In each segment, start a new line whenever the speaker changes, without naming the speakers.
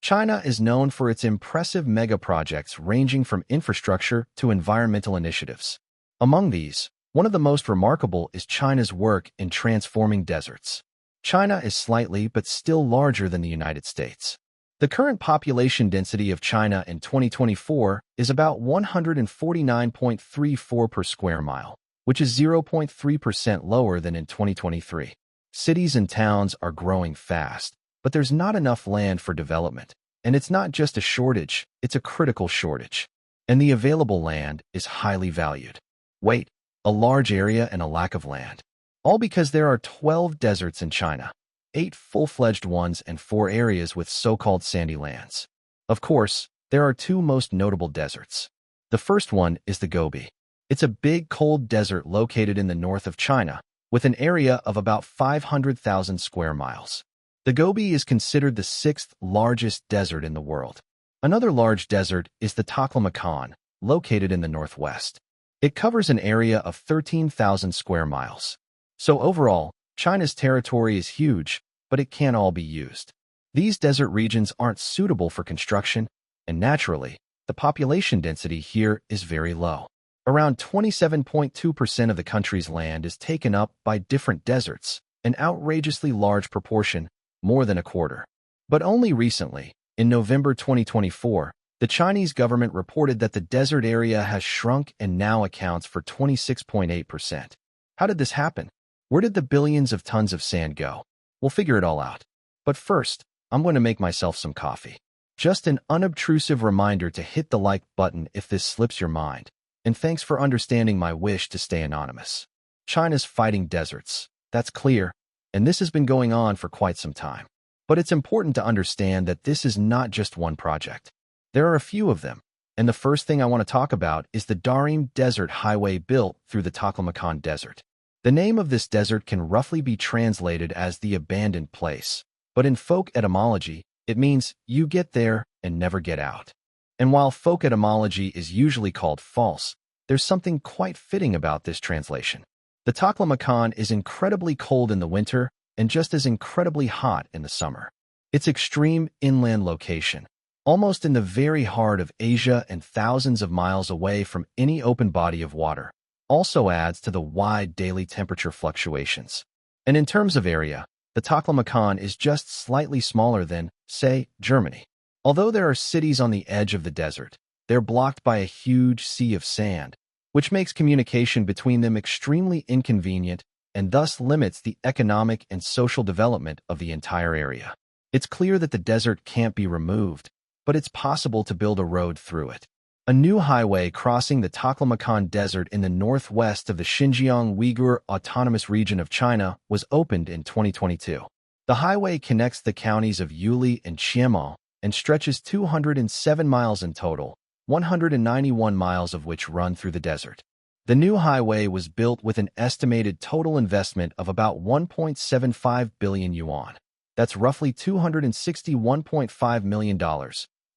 China is known for its impressive mega-projects ranging from infrastructure to environmental initiatives. Among these, one of the most remarkable is China's work in transforming deserts. China is slightly but still larger than the United States. The current population density of China in 2024 is about 149.34 per square mile, which is 0.3% lower than in 2023. Cities and towns are growing fast, but there's not enough land for development. And it's not just a shortage, it's a critical shortage. And the available land is highly valued. Wait, a large area and a lack of land. All because there are 12 deserts in China, 8 full-fledged ones and 4 areas with so-called sandy lands. Of course, there are 2 most notable deserts. The first one is the Gobi. It's a big, cold desert located in the north of China, with an area of about 500,000 square miles. The Gobi is considered the 6th largest desert in the world. Another large desert is the Taklamakan, located in the northwest. It covers an area of 13,000 square miles. So overall, China's territory is huge, but it can't all be used. These desert regions aren't suitable for construction, and naturally, the population density here is very low. Around 27.2% of the country's land is taken up by different deserts, an outrageously large proportion, more than a quarter. But only recently, in November 2024, the Chinese government reported that the desert area has shrunk and now accounts for 26.8%. How did this happen? Where did the billions of tons of sand go? We'll figure it all out. But first, I'm going to make myself some coffee. Just an unobtrusive reminder to hit the like button if this slips your mind. And thanks for understanding my wish to stay anonymous. China's fighting deserts. That's clear. And this has been going on for quite some time. But it's important to understand that this is not just one project. There are a few of them. And the first thing I want to talk about is the Darim Desert Highway built through the Taklamakan Desert. The name of this desert can roughly be translated as the abandoned place. But in folk etymology, it means you get there and never get out. And while folk etymology is usually called false, there's something quite fitting about this translation. The Taklamakan is incredibly cold in the winter and just as incredibly hot in the summer. Its extreme inland location, almost in the very heart of Asia and thousands of miles away from any open body of water, also adds to the wide daily temperature fluctuations. And in terms of area, the Taklamakan is just slightly smaller than, say, Germany. Although there are cities on the edge of the desert, they're blocked by a huge sea of sand, which makes communication between them extremely inconvenient and thus limits the economic and social development of the entire area. It's clear that the desert can't be removed, but it's possible to build a road through it. A new highway crossing the Taklamakan Desert in the northwest of the Xinjiang Uyghur Autonomous Region of China was opened in 2022. The highway connects the counties of Yuli and Qianma and stretches 207 miles in total, 191 miles of which run through the desert. The new highway was built with an estimated total investment of about 1.75 billion yuan. That's roughly $261.5 million,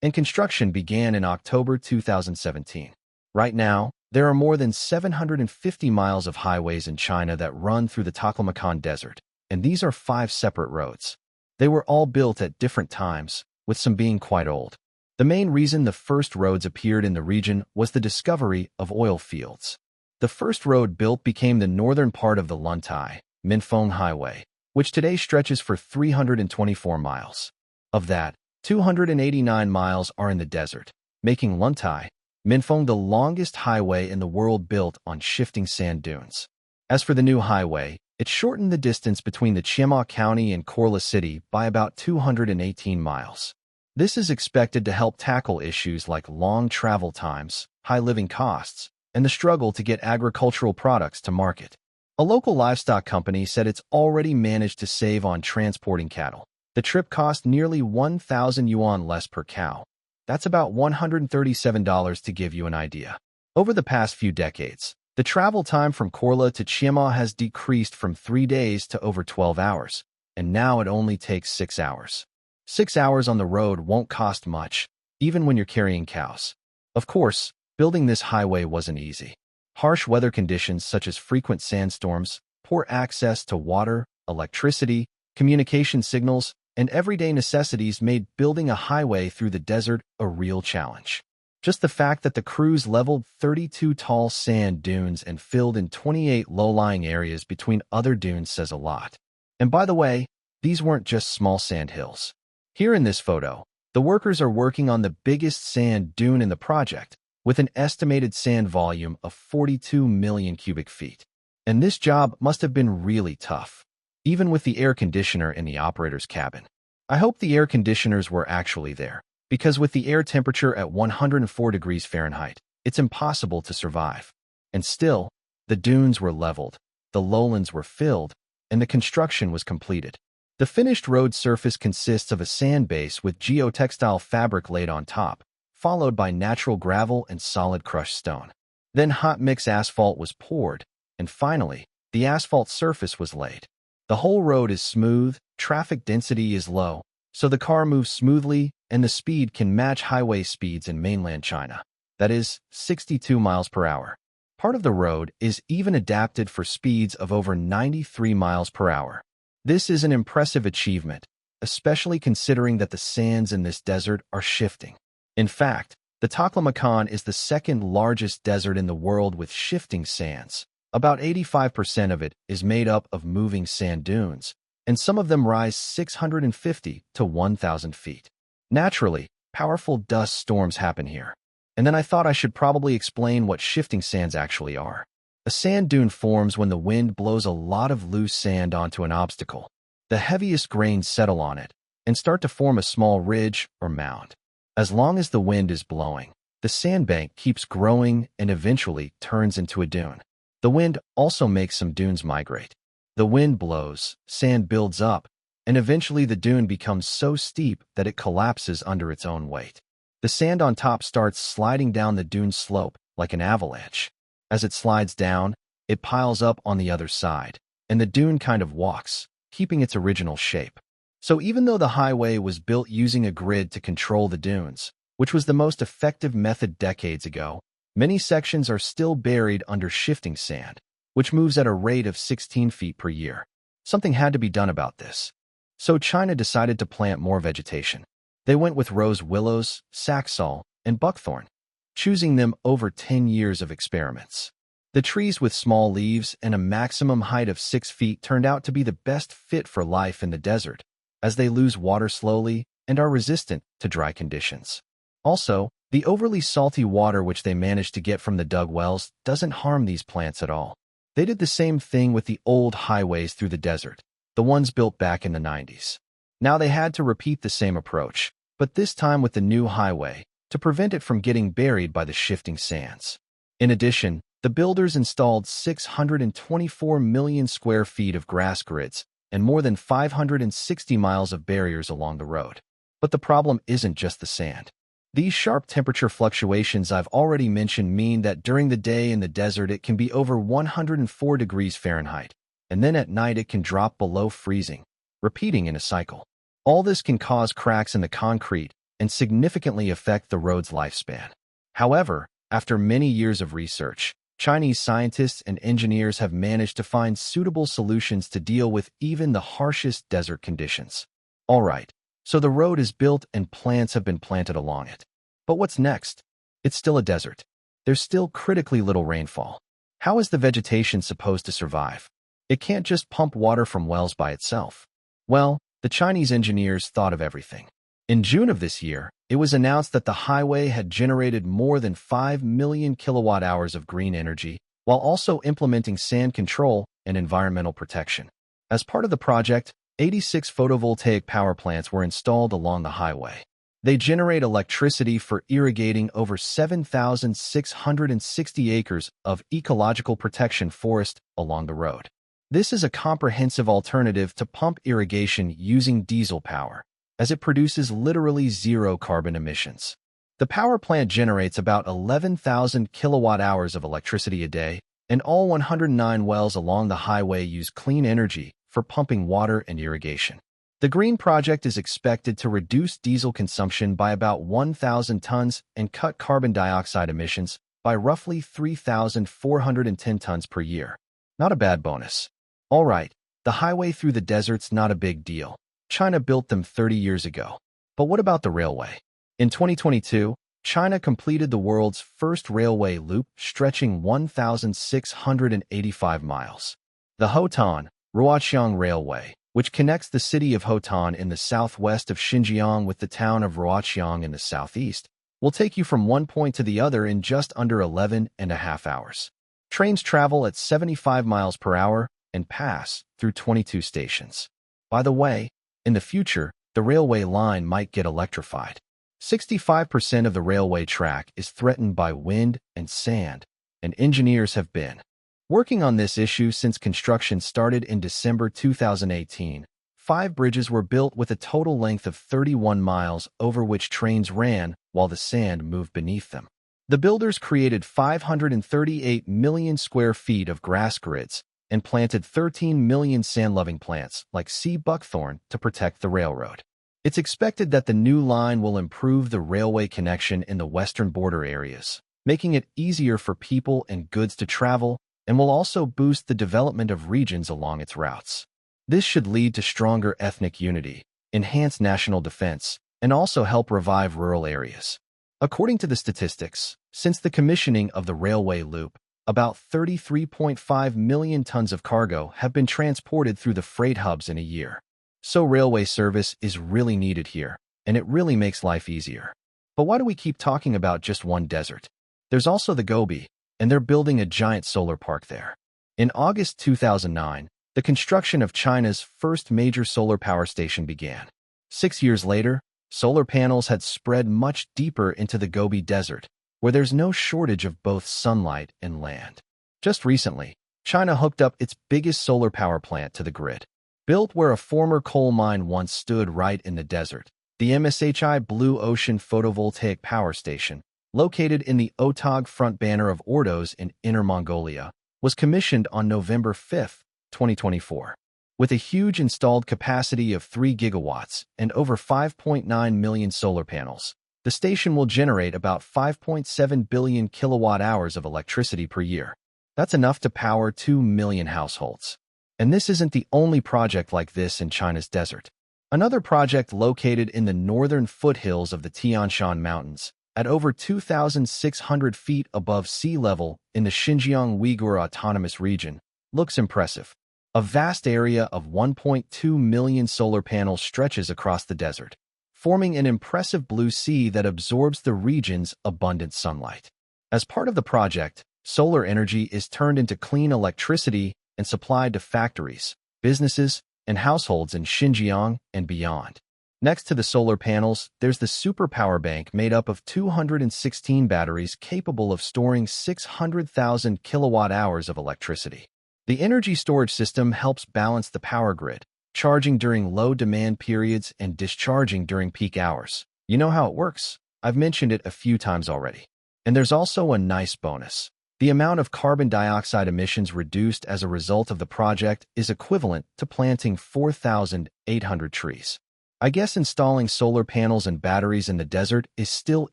and construction began in October 2017. Right now, there are more than 750 miles of highways in China that run through the Taklamakan Desert, and these are 5 separate roads. They were all built at different times, with some being quite old. The main reason the first roads appeared in the region was the discovery of oil fields. The first road built became the northern part of the Luntai, Minfeng Highway, which today stretches for 324 miles. Of that, 289 miles are in the desert, making Luntai, Minfeng the longest highway in the world built on shifting sand dunes. As for the new highway, it shortened the distance between the Qianma County and Korla City by about 218 miles. This is expected to help tackle issues like long travel times, high living costs, and the struggle to get agricultural products to market. A local livestock company said it's already managed to save on transporting cattle. The trip cost nearly 1,000 yuan less per cow. That's about $137 to give you an idea. Over the past few decades, the travel time from Korla to Qianma has decreased from 3 days to over 12 hours, and now it only takes 6 hours. 6 hours on the road won't cost much, even when you're carrying cows. Of course, building this highway wasn't easy. Harsh weather conditions such as frequent sandstorms, poor access to water, electricity, communication signals, and everyday necessities made building a highway through the desert a real challenge. Just the fact that the crews leveled 32 tall sand dunes and filled in 28 low-lying areas between other dunes says a lot. And by the way, these weren't just small sand hills. Here in this photo, the workers are working on the biggest sand dune in the project, with an estimated sand volume of 42 million cubic feet. And this job must have been really tough, even with the air conditioner in the operator's cabin. I hope the air conditioners were actually there, because with the air temperature at 104 degrees Fahrenheit, it's impossible to survive. And still, the dunes were leveled, the lowlands were filled, and the construction was completed. The finished road surface consists of a sand base with geotextile fabric laid on top, followed by natural gravel and solid crushed stone. Then hot mix asphalt was poured, and finally, the asphalt surface was laid. The whole road is smooth, traffic density is low, so the car moves smoothly and the speed can match highway speeds in mainland China. That is, 62 miles per hour. Part of the road is even adapted for speeds of over 93 miles per hour. This is an impressive achievement, especially considering that the sands in this desert are shifting. In fact, the Taklamakan is the second largest desert in the world with shifting sands. About 85% of it is made up of moving sand dunes, and some of them rise 650 to 1,000 feet. Naturally, powerful dust storms happen here. And then I thought I should probably explain what shifting sands actually are. A sand dune forms when the wind blows a lot of loose sand onto an obstacle. The heaviest grains settle on it and start to form a small ridge or mound. As long as the wind is blowing, the sandbank keeps growing and eventually turns into a dune. The wind also makes some dunes migrate. The wind blows, sand builds up, and eventually the dune becomes so steep that it collapses under its own weight. The sand on top starts sliding down the dune slope like an avalanche. As it slides down, it piles up on the other side, and the dune kind of walks, keeping its original shape. So even though the highway was built using a grid to control the dunes, which was the most effective method decades ago, many sections are still buried under shifting sand, which moves at a rate of 16 feet per year. Something had to be done about this. So China decided to plant more vegetation. They went with rose willows, saxaul, and buckthorn, choosing them over 10 years of experiments. The trees with small leaves and a maximum height of 6 feet turned out to be the best fit for life in the desert, as they lose water slowly and are resistant to dry conditions. Also, the overly salty water which they managed to get from the dug wells doesn't harm these plants at all. They did the same thing with the old highways through the desert, the ones built back in the 90s. Now they had to repeat the same approach, but this time with the new highway, to prevent it from getting buried by the shifting sands. In addition, the builders installed 624 million square feet of grass grids and more than 560 miles of barriers along the road. But the problem isn't just the sand. These sharp temperature fluctuations I've already mentioned mean that during the day in the desert it can be over 104 degrees Fahrenheit, and then at night it can drop below freezing, repeating in a cycle. All this can cause cracks in the concrete and significantly affect the road's lifespan. However, after many years of research, Chinese scientists and engineers have managed to find suitable solutions to deal with even the harshest desert conditions. All right, so the road is built and plants have been planted along it. But what's next? It's still a desert. There's still critically little rainfall. How is the vegetation supposed to survive? It can't just pump water from wells by itself. Well, the Chinese engineers thought of everything. In June of this year, it was announced that the highway had generated more than 5 million kilowatt-hours of green energy, while also implementing sand control and environmental protection. As part of the project, 86 photovoltaic power plants were installed along the highway. They generate electricity for irrigating over 7,660 acres of ecological protection forest along the road. This is a comprehensive alternative to pump irrigation using diesel power, as it produces literally zero carbon emissions. The power plant generates about 11,000 kilowatt-hours of electricity a day, and all 109 wells along the highway use clean energy for pumping water and irrigation. The green project is expected to reduce diesel consumption by about 1,000 tons and cut carbon dioxide emissions by roughly 3,410 tons per year. Not a bad bonus. All right, the highway through the desert's not a big deal. China built them 30 years ago. But what about the railway? In 2022, China completed the world's first railway loop stretching 1,685 miles. The Hotan-Ruoqiang Railway, which connects the city of Hotan in the southwest of Xinjiang with the town of Ruoqiang in the southeast, will take you from one point to the other in just under 11.5 hours. Trains travel at 75 miles per hour and pass through 22 stations. By the way, in the future, the railway line might get electrified. 65% of the railway track is threatened by wind and sand, and engineers have been working on this issue since construction started in December 2018. 5 bridges were built with a total length of 31 miles over which trains ran while the sand moved beneath them. The builders created 538 million square feet of grass grids and planted 13 million sand-loving plants like sea buckthorn to protect the railroad. It's expected that the new line will improve the railway connection in the western border areas, making it easier for people and goods to travel, and will also boost the development of regions along its routes. This should lead to stronger ethnic unity, enhance national defense, and also help revive rural areas. According to the statistics, since the commissioning of the railway loop, about 33.5 million tons of cargo have been transported through the freight hubs in a year. So railway service is really needed here, and it really makes life easier. But why do we keep talking about just one desert? There's also the Gobi, and they're building a giant solar park there. In August 2009, the construction of China's first major solar power station began. 6 years later, solar panels had spread much deeper into the Gobi Desert, where there's no shortage of both sunlight and land. Just recently, China hooked up its biggest solar power plant to the grid. Built where a former coal mine once stood right in the desert, the MSHI Blue Ocean Photovoltaic Power Station, located in the Otog Front Banner of Ordos in Inner Mongolia, was commissioned on November 5, 2024. With a huge installed capacity of 3 gigawatts and over 5.9 million solar panels, the station will generate about 5.7 billion kilowatt-hours of electricity per year. That's enough to power 2 million households. And this isn't the only project like this in China's desert. Another project located in the northern foothills of the Tian Shan Mountains, at over 2,600 feet above sea level in the Xinjiang Uyghur Autonomous Region, looks impressive. A vast area of 1.2 million solar panels stretches across the desert, forming an impressive blue sea that absorbs the region's abundant sunlight. As part of the project, solar energy is turned into clean electricity and supplied to factories, businesses, and households in Xinjiang and beyond. Next to the solar panels, there's the super power bank made up of 216 batteries capable of storing 600,000 kilowatt-hours of electricity. The energy storage system helps balance the power grid, charging during low-demand periods and discharging during peak hours. You know how it works. I've mentioned it a few times already. And there's also a nice bonus. The amount of carbon dioxide emissions reduced as a result of the project is equivalent to planting 4,800 trees. I guess installing solar panels and batteries in the desert is still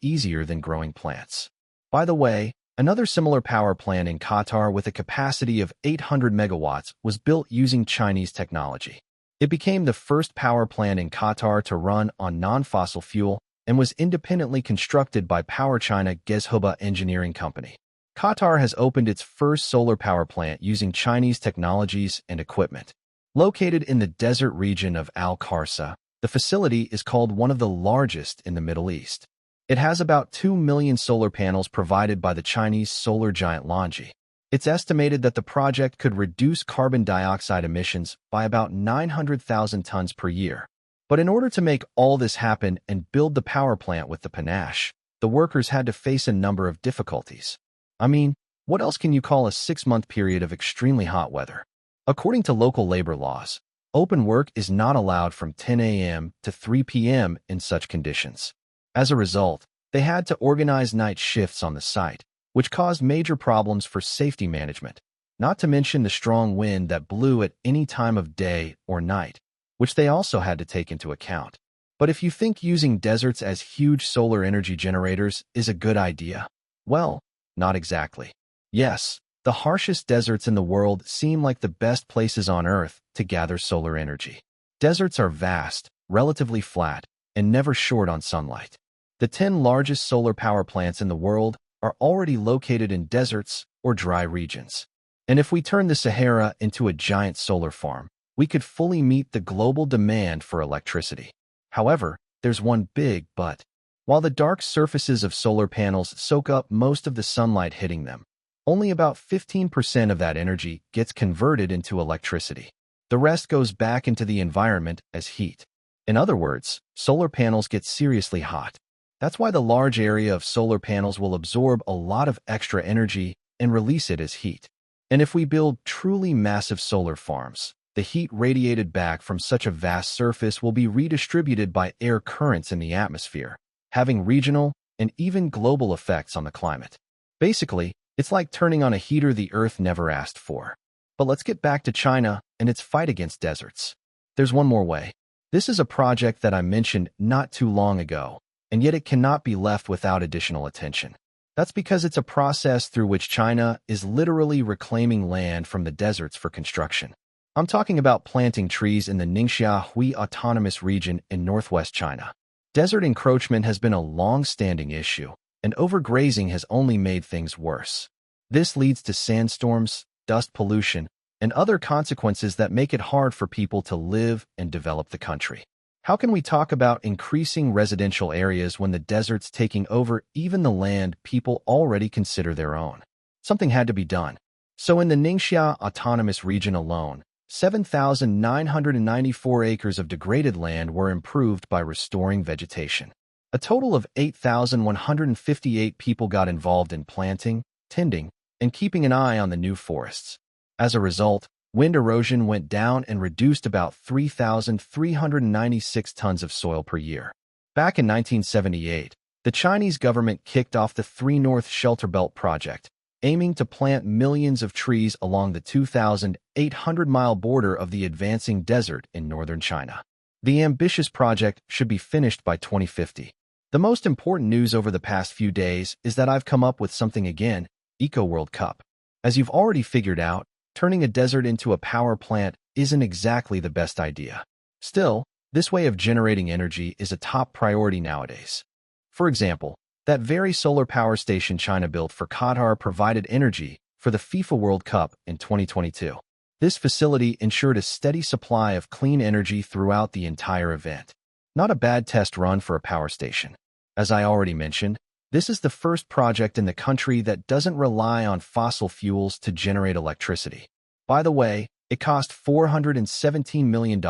easier than growing plants. By the way, another similar power plant in Qatar with a capacity of 800 megawatts was built using Chinese technology. It became the first power plant in Qatar to run on non-fossil fuel and was independently constructed by PowerChina Gezhouba Engineering Company. Qatar has opened its first solar power plant using Chinese technologies and equipment. Located in the desert region of Al-Qarsa, the facility is called one of the largest in the Middle East. It has about 2 million solar panels provided by the Chinese solar giant LONGi. It's estimated that the project could reduce carbon dioxide emissions by about 900,000 tons per year. But in order to make all this happen and build the power plant with the panache, the workers had to face a number of difficulties. I mean, what else can you call a 6-month period of extremely hot weather? According to local labor laws, open work is not allowed from 10 a.m. to 3 p.m. in such conditions. As a result, they had to organize night shifts on the site, which caused major problems for safety management, not to mention the strong wind that blew at any time of day or night, which they also had to take into account. But if you think using deserts as huge solar energy generators is a good idea, well, not exactly. Yes, the harshest deserts in the world seem like the best places on Earth to gather solar energy. Deserts are vast, relatively flat, and never short on sunlight. The 10 largest solar power plants in the world are already located in deserts or dry regions. And if we turn the Sahara into a giant solar farm, we could fully meet the global demand for electricity. However, there's one big but. While the dark surfaces of solar panels soak up most of the sunlight hitting them, only about 15% of that energy gets converted into electricity. The rest goes back into the environment as heat. In other words, solar panels get seriously hot. That's why the large area of solar panels will absorb a lot of extra energy and release it as heat. And if we build truly massive solar farms, the heat radiated back from such a vast surface will be redistributed by air currents in the atmosphere, having regional and even global effects on the climate. Basically, it's like turning on a heater the Earth never asked for. But let's get back to China and its fight against deserts. There's one more way. This is a project that I mentioned not too long ago, and yet it cannot be left without additional attention. That's because it's a process through which China is literally reclaiming land from the deserts for construction. I'm talking about planting trees in the Ningxia Hui Autonomous Region in northwest China. Desert encroachment has been a long-standing issue, and overgrazing has only made things worse. This leads to sandstorms, dust pollution, and other consequences that make it hard for people to live and develop the country. How can we talk about increasing residential areas when the desert's taking over even the land people already consider their own? Something had to be done. So in the Ningxia Autonomous Region alone, 7,994 acres of degraded land were improved by restoring vegetation. A total of 8,158 people got involved in planting, tending, and keeping an eye on the new forests. As a result, wind erosion went down and reduced about 3,396 tons of soil per year. Back in 1978, the Chinese government kicked off the Three North Shelter Belt project, aiming to plant millions of trees along the 2,800-mile border of the advancing desert in northern China. The ambitious project should be finished by 2050. The most important news over the past few days is that I've come up with something again, Eco World Cup. As you've already figured out, turning a desert into a power plant isn't exactly the best idea. Still, this way of generating energy is a top priority nowadays. For example, that very solar power station China built for Qatar provided energy for the FIFA World Cup in 2022. This facility ensured a steady supply of clean energy throughout the entire event. Not a bad test run for a power station. As I already mentioned, this is the first project in the country that doesn't rely on fossil fuels to generate electricity. By the way, it cost $417 million,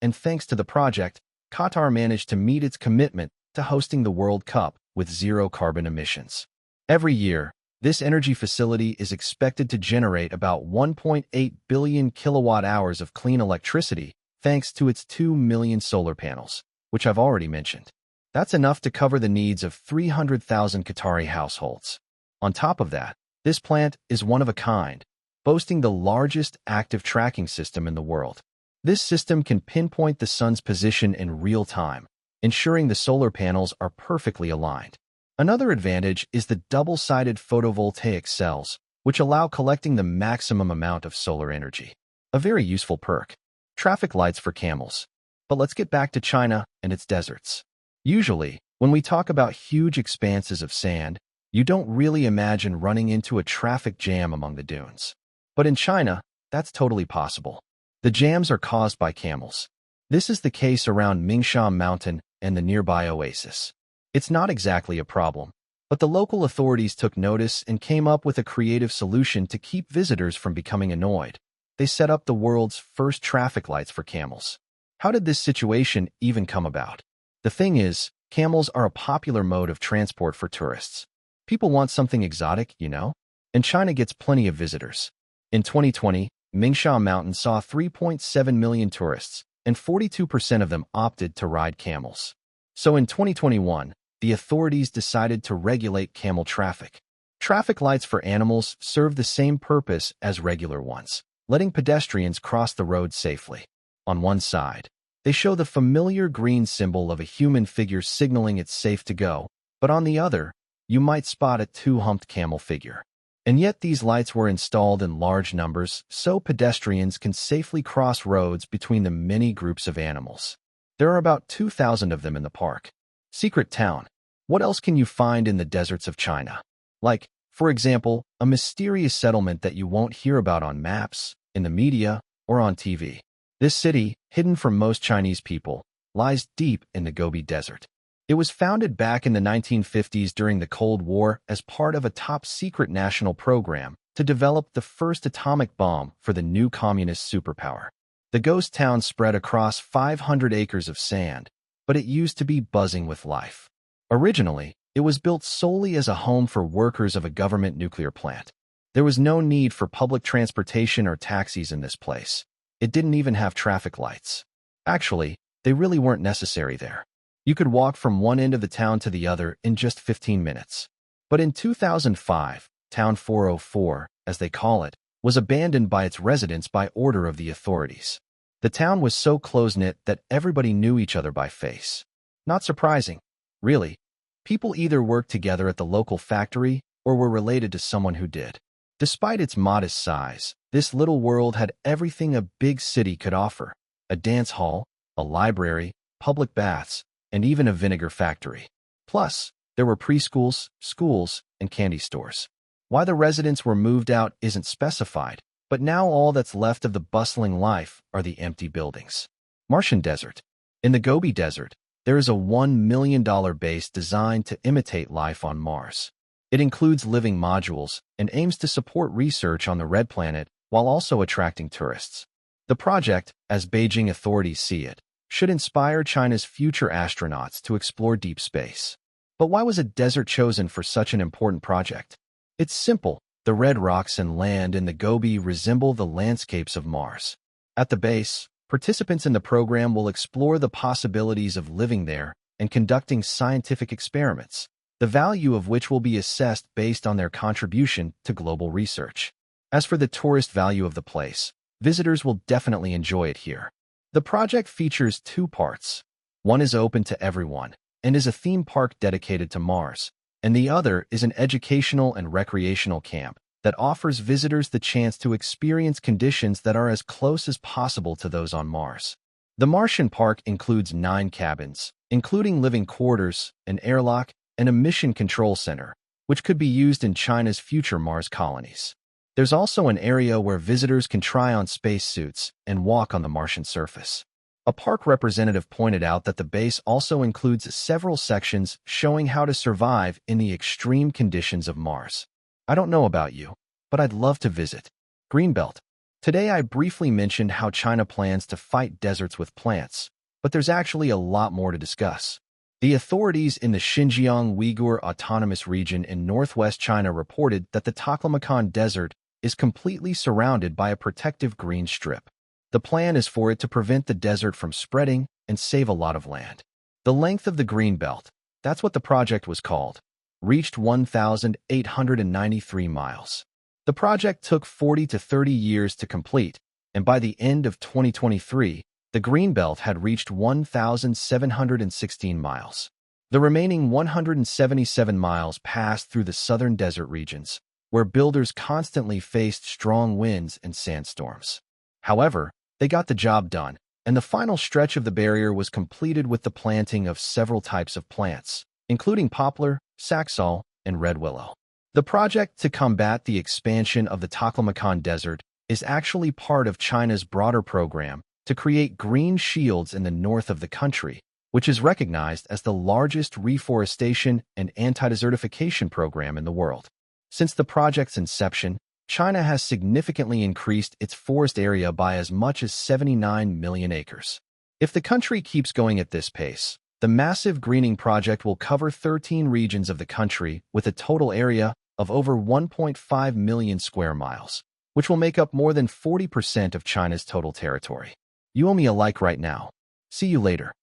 and thanks to the project, Qatar managed to meet its commitment to hosting the World Cup with zero carbon emissions. Every year, this energy facility is expected to generate about 1.8 billion kilowatt-hours of clean electricity thanks to its 2 million solar panels, which I've already mentioned. That's enough to cover the needs of 300,000 Qatari households. On top of that, this plant is one of a kind, boasting the largest active tracking system in the world. This system can pinpoint the sun's position in real time, ensuring the solar panels are perfectly aligned. Another advantage is the double-sided photovoltaic cells, which allow collecting the maximum amount of solar energy. A very useful perk. Traffic lights for camels. But let's get back to China and its deserts. Usually, when we talk about huge expanses of sand, you don't really imagine running into a traffic jam among the dunes. But in China, that's totally possible. The jams are caused by camels. This is the case around Mingshan Mountain and the nearby oasis. It's not exactly a problem, but the local authorities took notice and came up with a creative solution to keep visitors from becoming annoyed. They set up the world's first traffic lights for camels. How did this situation even come about? The thing is, camels are a popular mode of transport for tourists. People want something exotic, you know? And China gets plenty of visitors. In 2020, Mingshan Mountain saw 3.7 million tourists, and 42% of them opted to ride camels. So in 2021, the authorities decided to regulate camel traffic. Traffic lights for animals serve the same purpose as regular ones, letting pedestrians cross the road safely. On one side, they show the familiar green symbol of a human figure signaling it's safe to go, but on the other, you might spot a two-humped camel figure. And yet these lights were installed in large numbers so pedestrians can safely cross roads between the many groups of animals. There are about 2,000 of them in the park. Secret town. What else can you find in the deserts of China? Like, for example, a mysterious settlement that you won't hear about on maps, in the media, or on TV. This city, hidden from most Chinese people, lies deep in the Gobi Desert. It was founded back in the 1950s during the Cold War as part of a top-secret national program to develop the first atomic bomb for the new communist superpower. The ghost town spread across 500 acres of sand, but it used to be buzzing with life. Originally, it was built solely as a home for workers of a government nuclear plant. There was no need for public transportation or taxis in this place. It didn't even have traffic lights. Actually, they really weren't necessary there. You could walk from one end of the town to the other in just 15 minutes. But in 2005, Town 404, as they call it, was abandoned by its residents by order of the authorities. The town was so close-knit that everybody knew each other by face. Not surprising, really. People either worked together at the local factory or were related to someone who did. Despite its modest size, this little world had everything a big city could offer: a dance hall, a library, public baths, and even a vinegar factory. Plus, there were preschools, schools, and candy stores. Why the residents were moved out isn't specified, but now all that's left of the bustling life are the empty buildings. Martian Desert. In the Gobi Desert, there is a $1 million base designed to imitate life on Mars. It includes living modules and aims to support research on the Red Planet while also attracting tourists. The project, as Beijing authorities see it, should inspire China's future astronauts to explore deep space. But why was a desert chosen for such an important project? It's simple. The red rocks and land in the Gobi resemble the landscapes of Mars. At the base, participants in the program will explore the possibilities of living there and conducting scientific experiments, the value of which will be assessed based on their contribution to global research. As for the tourist value of the place, visitors will definitely enjoy it here. The project features two parts. One is open to everyone and is a theme park dedicated to Mars, and the other is an educational and recreational camp that offers visitors the chance to experience conditions that are as close as possible to those on Mars. The Martian Park includes 9 cabins, including living quarters, an airlock, and a mission control center, which could be used in China's future Mars colonies. There's also an area where visitors can try on spacesuits and walk on the Martian surface. A park representative pointed out that the base also includes several sections showing how to survive in the extreme conditions of Mars. I don't know about you, but I'd love to visit. Greenbelt. Today I briefly mentioned how China plans to fight deserts with plants, but there's actually a lot more to discuss. The authorities in the Xinjiang Uyghur Autonomous Region in northwest China reported that the Taklamakan Desert is completely surrounded by a protective green strip. The plan is for it to prevent the desert from spreading and save a lot of land. The length of the green belt, that's what the project was called, reached 1,893 miles. The project took 40 to 30 years to complete, and by the end of 2023, the green belt had reached 1,716 miles. The remaining 177 miles passed through the southern desert regions, where builders constantly faced strong winds and sandstorms. However, they got the job done, and the final stretch of the barrier was completed with the planting of several types of plants, including poplar, saxaul, and red willow. The project to combat the expansion of the Taklamakan Desert is actually part of China's broader program to create green shields in the north of the country, which is recognized as the largest reforestation and anti-desertification program in the world. Since the project's inception, China has significantly increased its forest area by as much as 79 million acres. If the country keeps going at this pace, the massive greening project will cover 13 regions of the country with a total area of over 1.5 million square miles, which will make up more than 40% of China's total territory. You owe me a like right now. See you later.